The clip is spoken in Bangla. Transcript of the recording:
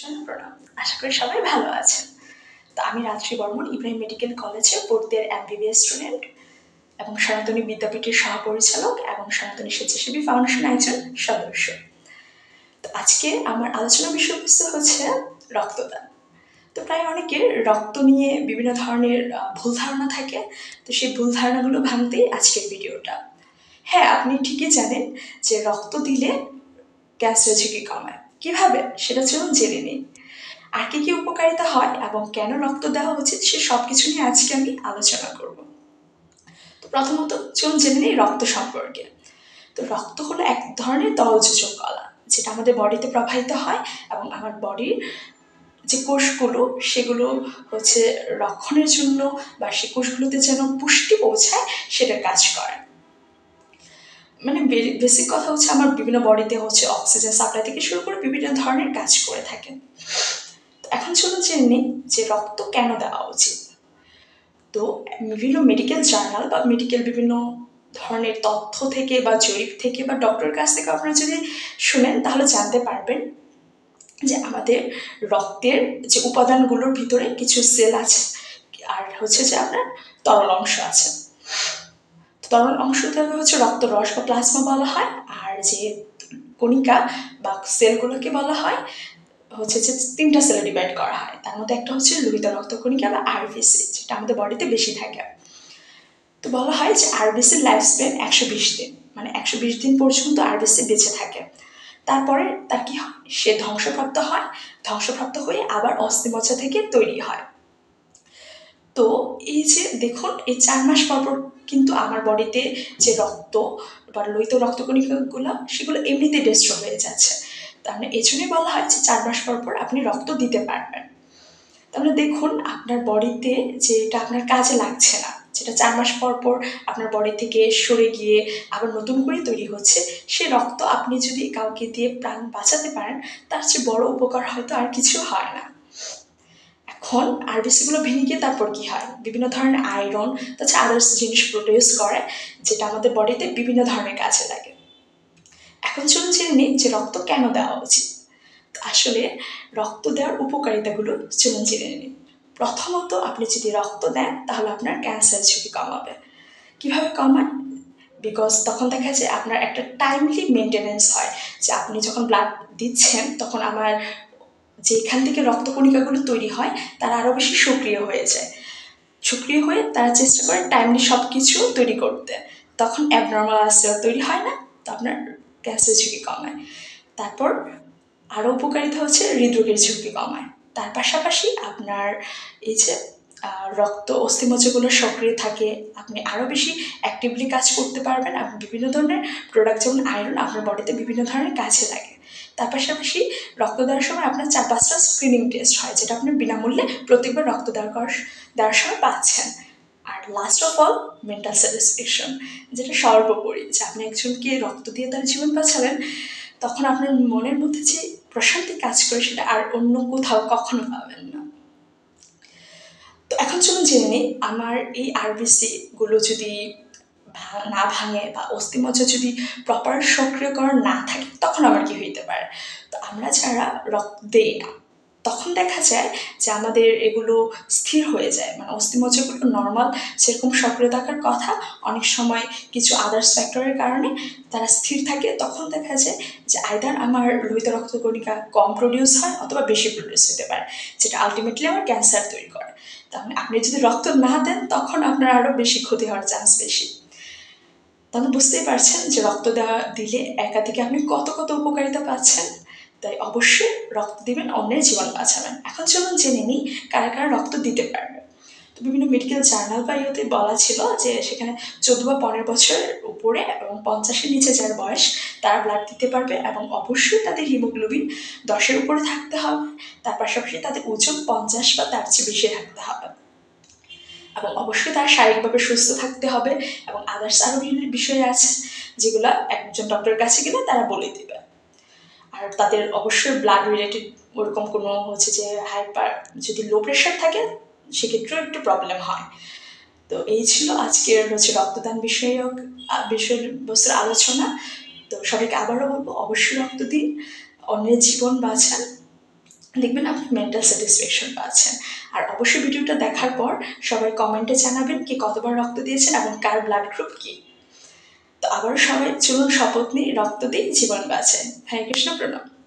প্রণাম। আশা করি সবাই ভালো আছেন। তো আমি রাত্রি বর্মন ইব্রাহিম মেডিকেল কলেজে 4th ইয়ার MBBS স্টুডেন্ট এবং সনাতনী বিদ্যাপীঠের সহপরিচালক এবং সনাতনী স্বেচ্ছাসেবী ফাউন্ডেশন একজন সদস্য। তো আজকে আমার আলোচনার বিষয়বস্তু হচ্ছে রক্তদান। তো প্রায় অনেকের রক্ত নিয়ে বিভিন্ন ধরনের ভুল ধারণা থাকে। তো সেই ভুল ধারণাগুলো ভাঙতেই আজকের ভিডিওটা। হ্যাঁ, আপনি ঠিকই জানেন যে রক্ত দিলে ক্যান্সার ঝুঁকি কমায়। কিভাবে সেটা চলুন জেনে নিই। আর কি কি উপকারিতা হয় এবং কেন রক্ত দেওয়া উচিত সে সবকিছু নিয়ে আজকে আমি আলোচনা করব। তো প্রথমত চলুন জেনে নিই রক্ত সম্পর্কে। তো রক্ত হলো এক ধরনের তরলযোজক কলা, যেটা আমাদের বডিতে প্রবাহিত হয় এবং আমার বডির যে কোষগুলো সেগুলো হচ্ছে রক্ষণের জন্য বা সে কোষগুলোতে যেন পুষ্টি পৌঁছায় সেটার কাজ করে। মানে বেসিক কথা হচ্ছে আমার বিভিন্ন বডিতে হচ্ছে অক্সিজেন সাপ্লাই থেকে শুরু করে বিভিন্ন ধরনের কাজ করে থাকে। এখন চলুন জেনে নিই যে রক্ত কেন দেওয়া উচিত। তো বিভিন্ন মেডিকেল জার্নাল বা মেডিকেল বিভিন্ন ধরনের তথ্য থেকে বা জরিপ থেকে বা ডক্টরের কাছ থেকে আপনারা যদি শুনেন তাহলে জানতে পারবেন যে আমাদের রক্তের যে উপাদানগুলোর ভিতরে কিছু সেল আছে আর হচ্ছে যে আপনার তরল অংশ আছে। তরল অংশটাকে হচ্ছে রক্তরস বা প্লাজমা বলা হয়, আর যে কণিকা বা সেলগুলোকে বলা হয় হচ্ছে যে 3টা সেলে ডিভাইড করা হয়। তার মধ্যে একটা হচ্ছে লোহিত রক্তকণিকা বা আরবিসি, যেটা আমাদের বডিতে বেশি থাকে। তো বলা হয় যে আরবিসির লাইফ স্প্যান 120 দিন, মানে 120 দিন পর্যন্ত আরবিসি বেঁচে থাকে। তারপরে তার কি হয়, সে ধ্বংসপ্রাপ্ত হয়ে আবার অস্থিমজ্জা থেকে তৈরি হয়। তো এই যে দেখুন, এই 4 মাস পর কিন্তু আমার বডিতে যে রক্ত বা লোহিত রক্তকণিকাগুলো সেগুলো এমনিতে ডিস্ট্রয় হয়ে যাচ্ছে। তার মানে এই জন্যই বলা হয় যে 4 মাস পর আপনি রক্ত দিতে পারবেন। তাহলে দেখুন আপনার বডিতে যেটা আপনার কাজে লাগছে না, যেটা 4 মাস পর আপনার বডি থেকে সরে গিয়ে আবার নতুন করে তৈরি হচ্ছে, সে রক্ত আপনি যদি কাউকে দিয়ে প্রাণ বাঁচাতে পারেন তার চেয়ে বড় উপকার হয়তো আর কিছু হয় না। এখন আরবিসিগুলো ভেঙে গিয়ে তারপর কি হয়, বিভিন্ন ধরনের আয়রন তাছাড়া আদার্স জিনিস প্রডিউস করে, যেটা আমাদের বডিতে বিভিন্ন ধরনের কাজে লাগে। এখন চলুন জেনে নিই যে রক্ত কেন দেওয়া উচিত। আসলে রক্ত দেওয়ার উপকারিতাগুলো চলুন জেনে নিন। প্রথমত, আপনি যদি রক্ত দেন তাহলে আপনার ক্যান্সার ঝুঁকি কমাবে। কিভাবে কমায়? বিকজ তখন দেখা যায় আপনার একটা টাইমলি মেনটেনেন্স হয়, যে আপনি যখন ব্লাড দিচ্ছেন তখন আমার যেখান থেকে রক্তকণিকাগুলো তৈরি হয় তারা আরও বেশি সক্রিয় হয়ে যায়। সক্রিয় হয়ে তারা চেষ্টা করে টাইমলি সব কিছু তৈরি করতে, তখন অ্যাবনর্মাল সেল তৈরি হয় না, তো আপনার ক্যান্সার ঝুঁকি কমায়। তারপর আরও উপকারিতা হচ্ছে হৃদরোগের ঝুঁকি কমায়। তার পাশাপাশি আপনার এই যে রক্ত অস্থিমজ্জাগুলো সক্রিয় থাকে, আপনি আরও বেশি অ্যাক্টিভলি কাজ করতে পারবেন এবং বিভিন্ন ধরনের প্রোডাক্ট যেমন আয়রন আপনার বডিতে বিভিন্ন ধরনের কাজে লাগে। তার পাশাপাশি রক্ত দেওয়ার সময় আপনার 4-5টা স্ক্রিনিং টেস্ট হয়, যেটা আপনি বিনামূল্যে প্রত্যেকবার রক্ত দেওয়ার সময় পাচ্ছেন। আর last of all mental satisfaction, যেটা সর্বোপরি, যে আপনি একজনকে রক্ত দিয়ে তার জীবন বাঁচালেন, তখন আপনার মনের মধ্যে যে প্রশান্তি কাজ করে সেটা আর অন্য কোথাও কখনো পাবেন না। তো এখন চলুন জেনে নিই আমার এই আরবিসি গুলো যদি না ভাঙে বা অস্থিমজ্জা যদি প্রপার সক্রিয়করণ না থাকে তখন আমার কি হইতে পারে। তো আমরা যারা রক্ত দেই না তখন দেখা যায় যে আমাদের এগুলো স্থির হয়ে যায়, মানে অস্থিমজ্জাগুলো নর্মাল সেরকম সক্রিয় থাকার কথা, অনেক সময় কিছু আদার্স ফ্যাক্টরের কারণে তারা স্থির থাকে। তখন দেখা যায় যে আইদার আমার লোহিত রক্তকণিকা কম প্রডিউস হয় অথবা বেশি প্রডিউস হতে পারে, যেটা আলটিমেটলি আমার ক্যান্সার তৈরি করে। তাহলে আপনি যদি রক্ত না দেন তখন আপনার আরও বেশি ক্ষতি হওয়ার চান্স বেশি। তাহলে বুঝতেই পারছেন যে রক্ত দেওয়া দিলে একাধিকে আপনি কত কত উপকারিতা পাচ্ছেন। তাই অবশ্যই রক্ত দিবেন, অন্যের জীবন বাঁচাবেন। এখন চলুন জেনে নিই কারা কারা রক্ত দিতে পারবে। তো বিভিন্ন মেডিকেল জার্নাল বা ইয়েতে বলা ছিল যে সেখানে 14 বা 15 বছরের উপরে এবং 50-এর নিচে যার বয়স তারা ব্লাড দিতে পারবে, এবং অবশ্যই তাদের হিমোগ্লোবিন 10-এর উপরে থাকতে হবে। তার পাশাপাশি তাদের ওজন 50 বা তার চেয়ে বেশি থাকতে হবে, এবং অবশ্যই তারা শারীরিকভাবে সুস্থ থাকতে হবে। এবং আদার্স আরও বিভিন্ন বিষয় আছে যেগুলো একজন ডক্টরের কাছে গেলে তারা বলে দেবে। আর তাদের অবশ্যই ব্লাড রিলেটেড ওরকম কোনো হচ্ছে যে হাইপার, যদি লো প্রেশার থাকে সেক্ষেত্রেও একটু প্রবলেম হয়। তো এই ছিল আজকের হচ্ছে রক্তদান বিষয়বস্তুর আলোচনা। তো সবাইকে আবারও বলবো অবশ্যই রক্ত দিন, অন্যের জীবন বাঁচান। দেখবেন আপনি মেন্টাল স্যাটিসফ্যাকশন পাচ্ছেন। আর অবশ্যই ভিডিওটা দেখার পর সবাই কমেন্টে জানাবেন কি কতবার রক্ত দিয়েছেন এবং কার ব্লাড গ্রুপ কি। তো আবার সবাই চলুন শপথ নিই, রক্ত দিই, জীবন বাঁচাই। হরে কৃষ্ণ, প্রণাম।